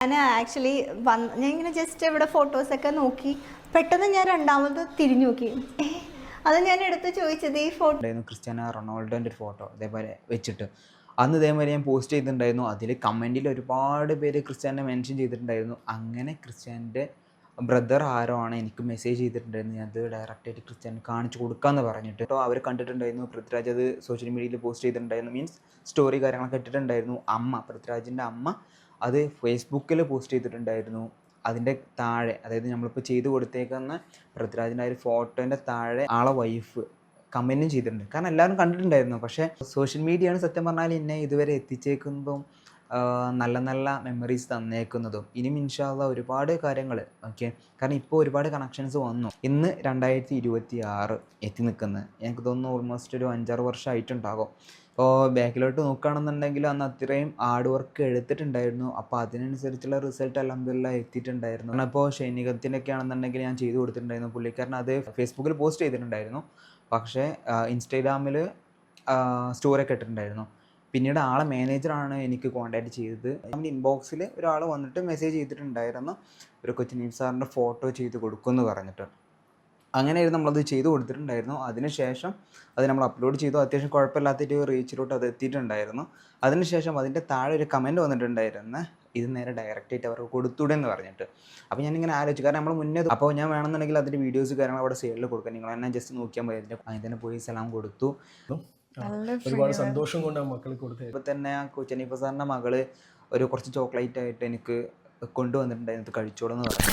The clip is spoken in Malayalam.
ഞാൻ ആക്ച്വലി ഞാൻ ഇങ്ങനെ ജസ്റ്റ് ഇവിടെ ഫോട്ടോസൊക്കെ നോക്കി പെട്ടെന്ന് ഞാൻ രണ്ടാമത് തിരിഞ്ഞു നോക്കി. അത് ഞാൻ എടുത്ത് ചോദിച്ചത് ഈ ഫോട്ടോ ക്രിസ്ത്യാനോ റൊണാൾഡോൻ്റെ ഒരു ഫോട്ടോ അതേപോലെ വെച്ചിട്ട് അന്ന് ഇതേമാതിരി ഞാൻ പോസ്റ്റ് ചെയ്തിട്ടുണ്ടായിരുന്നു. അതിൽ കമൻറ്റിൽ ഒരുപാട് പേര് ക്രിസ്ത്യാനെ മെൻഷൻ ചെയ്തിട്ടുണ്ടായിരുന്നു. അങ്ങനെ ക്രിസ്ത്യാൻ്റെ ബ്രദർ ആരോ ആണ് എനിക്ക് മെസ്സേജ് ചെയ്തിട്ടുണ്ടായിരുന്നു. ഞാൻ അത് ഡയറക്റ്റായിട്ട് ക്രിസ്ത്യാനെ കാണിച്ചു കൊടുക്കാമെന്ന് പറഞ്ഞിട്ട്. അപ്പോൾ അവർ കണ്ടിട്ടുണ്ടായിരുന്നു. പൃഥ്വിരാജ് അത് സോഷ്യൽ മീഡിയയിൽ പോസ്റ്റ് ചെയ്തിട്ടുണ്ടായിരുന്നു. മീൻസ് സ്റ്റോറി കാര്യങ്ങളൊക്കെ ഇട്ടിട്ടുണ്ടായിരുന്നു. പൃഥ്വിരാജിൻ്റെ അമ്മ അത് ഫേസ്ബുക്കിൽ പോസ്റ്റ് ചെയ്തിട്ടുണ്ടായിരുന്നു. അതിൻ്റെ താഴെ, അതായത് നമ്മളിപ്പോൾ ചെയ്ത് കൊടുത്തേക്കുന്ന പൃഥ്വിരാജിൻ്റെ ഒരു ഫോട്ടോൻ്റെ താഴെ ആളെ വൈഫ് കമൻറ്റും ചെയ്തിട്ടുണ്ട്. കാരണം എല്ലാവരും കണ്ടിട്ടുണ്ടായിരുന്നു. പക്ഷേ സോഷ്യൽ മീഡിയയാണ് സത്യം പറഞ്ഞാൽ എന്നെ ഇതുവരെ എത്തിച്ചേക്കുന്നതും നല്ല നല്ല മെമ്മറീസ് തന്നേക്കുന്നതും. ഇനിയും ഇൻഷാ അല്ലാഹ് ഒരുപാട് കാര്യങ്ങൾ ഓക്കെ. കാരണം ഇപ്പോൾ ഒരുപാട് കണക്ഷൻസ് വന്നു. ഇന്ന് 2026 എത്തി നിൽക്കുന്നത്. എനിക്ക് തോന്നുന്നു ഓൾമോസ്റ്റ് ഒരു 5-6 വർഷമായിട്ടുണ്ടാകും. ഇപ്പോൾ ബാക്കിലോട്ട് നോക്കുകയാണെന്നുണ്ടെങ്കിൽ അന്ന് അത്രയും ഹാർഡ് വർക്ക് എടുത്തിട്ടുണ്ടായിരുന്നു. അപ്പോൾ അതിനനുസരിച്ചുള്ള റിസൾട്ട് അൽഹംദുലില്ലാഹ് എത്തിയിട്ടുണ്ടായിരുന്നു. കാരണം ഇപ്പോൾ ഷൈനികത്തിനൊക്കെ ആണെന്നുണ്ടെങ്കിൽ ഞാൻ ചെയ്ത് കൊടുത്തിട്ടുണ്ടായിരുന്നു. പുള്ളിക്കാരൻ അത് ഫേസ്ബുക്കിൽ പോസ്റ്റ് ചെയ്തിട്ടുണ്ടായിരുന്നു. പക്ഷേ ഇൻസ്റ്റാഗ്രാമിൽ സ്റ്റോറിയൊക്കെ ഇട്ടിട്ടുണ്ടായിരുന്നു. പിന്നീട് ആളെ മാനേജറാണ് എനിക്ക് കോൺടാക്റ്റ് ചെയ്തത്. നമ്മുടെ ഇൻബോക്സിൽ ഒരാൾ വന്നിട്ട് മെസ്സേജ് ചെയ്തിട്ടുണ്ടായിരുന്നു, ഒരു കൊച്ചിൻ സാറിൻ്റെ ഫോട്ടോ ചെയ്ത് കൊടുക്കുമെന്ന് പറഞ്ഞിട്ട്. അങ്ങനെയായിരുന്നു നമ്മളത് ചെയ്ത് കൊടുത്തിട്ടുണ്ടായിരുന്നു. അതിനുശേഷം അത് നമ്മൾ അപ്ലോഡ് ചെയ്തു. അത്യാവശ്യം കുഴപ്പമില്ലാത്തൊരു റീച്ചിലോട്ട് അത് എത്തിയിട്ടുണ്ടായിരുന്നു. അതിനുശേഷം അതിൻ്റെ താഴെ ഒരു കമൻറ്റ് വന്നിട്ടുണ്ടായിരുന്നു, ഇത് നേരെ ഡയറക്റ്റായിട്ട് അവർക്ക് കൊടുത്തൂടെ എന്ന് പറഞ്ഞിട്ട്. അപ്പോൾ ഞാനിങ്ങനെ ആലോചിച്ചു. കാരണം നമ്മൾ മുന്നേ അപ്പോൾ ഞാൻ വേണമെന്നുണ്ടെങ്കിൽ അതിൻ്റെ വീഡിയോസ് കാര്യങ്ങൾ അവിടെ സൈഡിൽ കൊടുക്കാം. നിങ്ങൾ തന്നെ ജസ്റ്റ് നോക്കിയാൽ മതി. അതിന് തന്നെ പോയി സലാം കൊടുത്തു. ഒരുപാട് സന്തോഷം കൊണ്ട് മക്കൾ കൊടുത്തു. ഇപ്പോൾ തന്നെ കൊച്ചിൻ സാറിൻ്റെ മകള് കുറച്ച് ചോക്ലേറ്റ് ആയിട്ട് എനിക്ക് കൊണ്ടുവന്നിട്ടുണ്ടായിരുന്നു, കഴിച്ചോളെന്ന് പറഞ്ഞു.